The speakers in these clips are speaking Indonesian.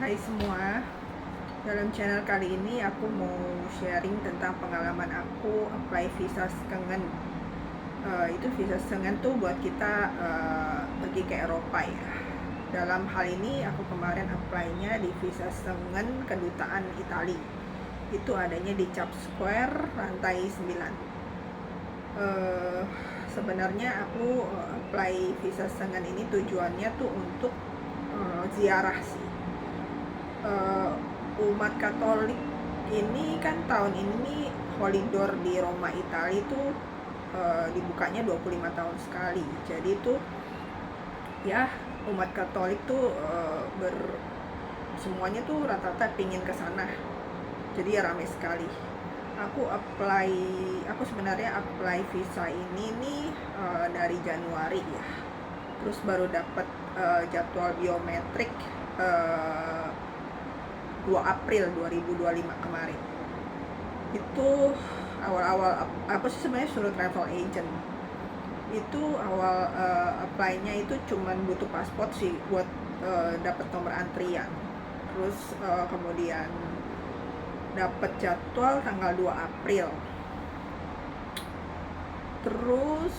Hai semua, dalam channel kali ini aku mau sharing tentang pengalaman aku apply visa Schengen. Itu visa Schengen tuh buat kita pergi ke Eropa ya. Dalam hal ini aku kemarin apply-nya di visa Schengen kedutaan Italia. Itu adanya di Chap Square lantai 9. Sebenarnya aku apply visa Schengen ini tujuannya tuh untuk ziarah sih. Umat Katolik ini kan tahun ini Holiday di Roma Italia itu dibukanya 25 tahun sekali. Jadi itu ya umat Katolik tuh semuanya tuh rata-rata pingin ke sana. Jadi ya ramai sekali. Aku sebenarnya apply visa ini nih dari Januari ya. Terus baru dapat jadwal biometrik 2 April 2025 kemarin. Itu awal-awal aku sih sebenarnya suruh travel agent. Itu awal apply-nya itu cuman butuh paspor sih buat dapat nomor antrian. Terus kemudian dapat jadwal tanggal 2 April. Terus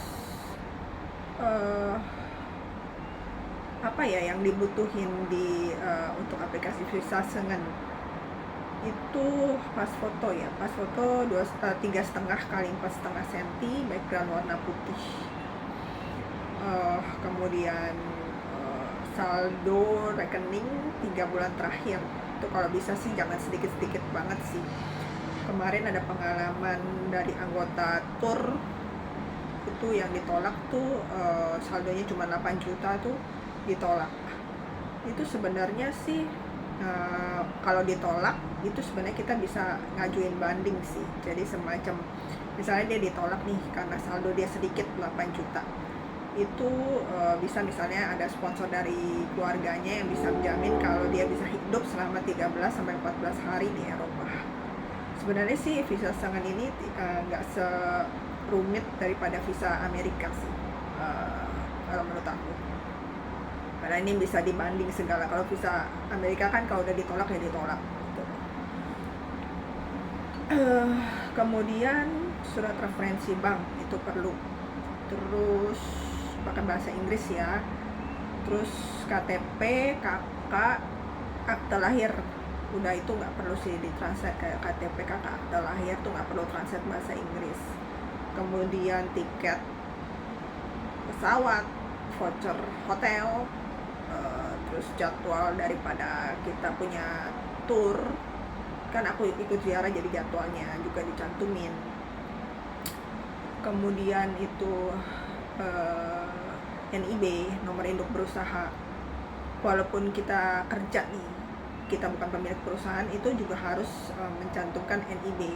apa ya yang dibutuhin untuk aplikasi visa Schengen itu pas foto 3,5 kali 4,5 cm, background warna putih, kemudian saldo rekening 3 bulan terakhir. Itu kalau bisa sih jangan sedikit-sedikit banget sih. Kemarin ada pengalaman dari anggota tour itu yang ditolak tuh saldonya cuma 8 juta tuh ditolak. Itu sebenarnya sih kalau ditolak itu sebenarnya kita bisa ngajuin banding sih. Jadi semacam misalnya dia ditolak nih karena saldo dia sedikit 8 juta. Itu bisa misalnya ada sponsor dari keluarganya yang bisa menjamin kalau dia bisa hidup selama 13 sampai 14 hari di Eropa. Sebenarnya sih visa Schengen ini nggak serumit daripada visa Amerika sih, kalau menurut aku. Karena ini bisa dibanding segala. Kalau visa Amerika kan kalau udah ditolak ya ditolak gitu. Kemudian surat referensi bank itu perlu. Terus pakai bahasa Inggris ya. Terus KTP, KK, akte lahir. Udah itu nggak perlu sih ditranslate kayak KTP, KK, akte lahir tuh nggak perlu translate bahasa Inggris. Kemudian tiket pesawat, voucher hotel, terus jadwal daripada kita punya tour, kan aku ikut ziarah jadi jadwalnya juga dicantumin. Kemudian itu NIB, nomor induk berusaha. Walaupun kita kerja nih, kita bukan pemilik perusahaan, itu juga harus mencantumkan NIB.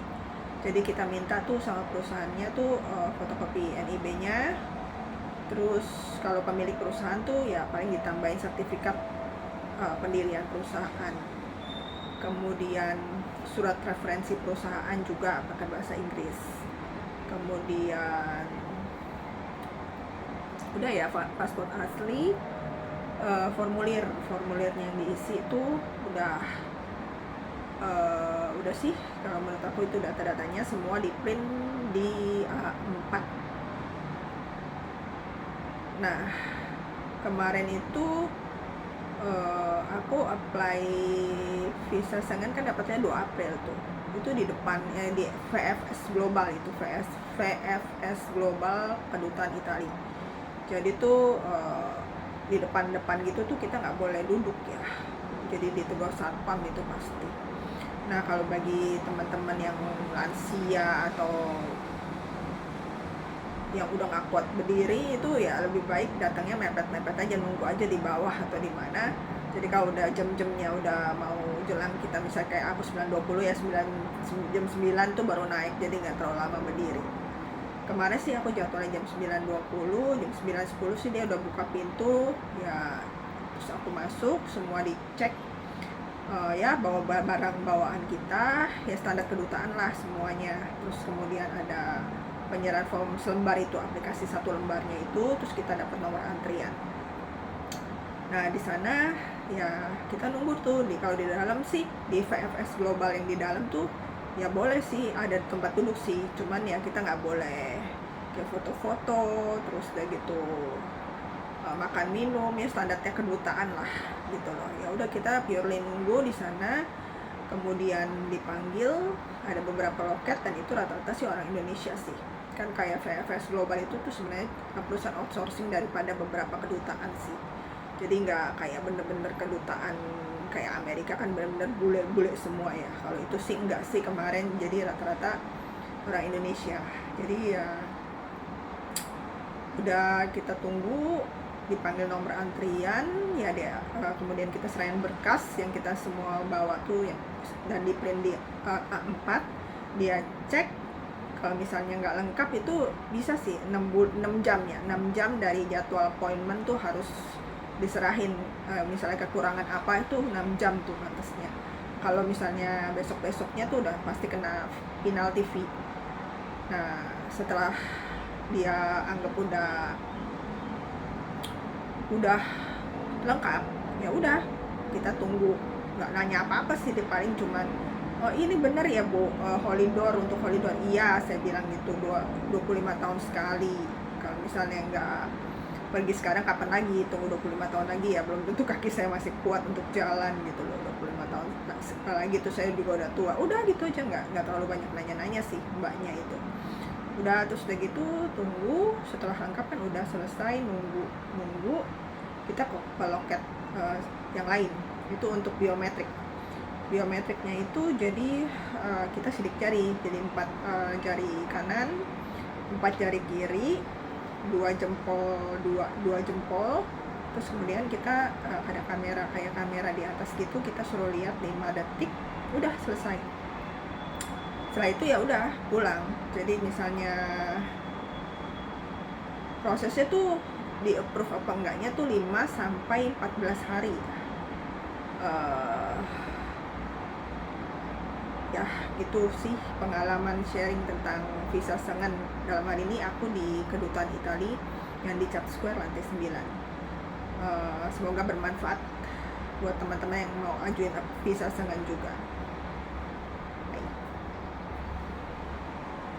Jadi kita minta tuh sama perusahaannya tuh fotokopi NIB-nya. Terus kalau pemilik perusahaan tuh ya paling ditambahin sertifikat pendirian perusahaan. Kemudian surat referensi perusahaan juga pakai bahasa Inggris. Kemudian udah ya paspor asli, formulirnya yang diisi itu udah sih kalau menurut aku itu data-datanya semua di print di A4. Nah kemarin itu aku apply visa Schengen kan dapatnya 2 April tuh. Itu di depan di VFS Global, itu VFS Global kedutaan Italia. Jadi tuh di depan gitu tuh kita nggak boleh duduk ya. Jadi ditegur satpam itu pasti. Nah kalau bagi teman-teman yang lansia atau yang udah nggak kuat berdiri itu ya lebih baik datangnya mepet-mepet aja, nunggu aja di bawah atau di mana. Jadi kalau udah jam-jamnya udah mau jelang, kita misalnya kayak aku 9.20 ya, jam 9 tuh baru naik, jadi nggak terlalu lama berdiri. Kemarin sih aku jadwalnya jam 9.20, jam 9.10 sih dia udah buka pintu ya. Terus aku masuk, semua dicek ya bawa barang bawaan kita ya, standar kedutaan lah semuanya. Terus kemudian ada penyerahan form selembar itu, aplikasi 1 lembarnya itu, terus kita dapat nomor antrian. Nah di sana ya kita nunggu tuh kalau di dalam sih di VFS Global yang di dalam tuh ya boleh sih ada tempat duduk sih, cuman ya kita nggak boleh kayak foto-foto terus udah gitu makan minum ya standarnya kedutaan lah gitu loh. Ya udah kita purely nunggu di sana, kemudian dipanggil ada beberapa loket dan itu rata-rata sih orang Indonesia sih. Kan kayak VFS Global itu tuh sebenarnya perusahaan outsourcing daripada beberapa kedutaan sih. Jadi nggak kayak bener-bener kedutaan kayak Amerika kan bener-bener bule-bule semua ya. Kalau itu sih enggak sih kemarin, jadi rata-rata orang Indonesia. Jadi ya udah kita tunggu, dipanggil nomor antrian ya dia, kemudian kita serahin berkas yang kita semua bawa tuh yang dan di print di A4, dia cek kalau misalnya nggak lengkap itu bisa sih 6 jam ya, 6 jam dari jadwal appointment tuh harus diserahin. Misalnya kekurangan apa itu 6 jam tuh batasnya. Kalau misalnya besok-besoknya tuh udah pasti kena penalti fee. Nah setelah dia anggap udah lengkap ya udah kita tunggu, nggak nanya apa-apa sih, paling cuman oh ini bener ya Bu, Holiday untuk Holiday iya saya bilang gitu, 25 tahun sekali. Kalau misalnya nggak pergi sekarang kapan lagi, tunggu 25 tahun lagi ya, belum tentu kaki saya masih kuat untuk jalan gitu loh. 25 tahun lagi tuh saya juga udah tua, udah gitu aja, nggak terlalu banyak nanya-nanya sih mbaknya itu. Udah terus udah gitu tunggu, setelah lengkap kan udah selesai, nunggu kita ke loket yang lain itu untuk biometriknya itu. Jadi kita sidik jari, jadi 4 jari kanan, 4 jari kiri, 2 jempol, terus kemudian kita ada kayak kamera di atas gitu, kita suruh lihat 5 detik, udah selesai. Setelah itu ya udah pulang. Jadi misalnya prosesnya tuh di approve apa enggaknya tuh 5 sampai 14 hari. Ya itu sih pengalaman sharing tentang visa Schengen. Dalam hal ini aku di kedutaan Italia yang di Church Square lantai 9. Semoga bermanfaat buat teman-teman yang mau ajuin visa Schengen juga.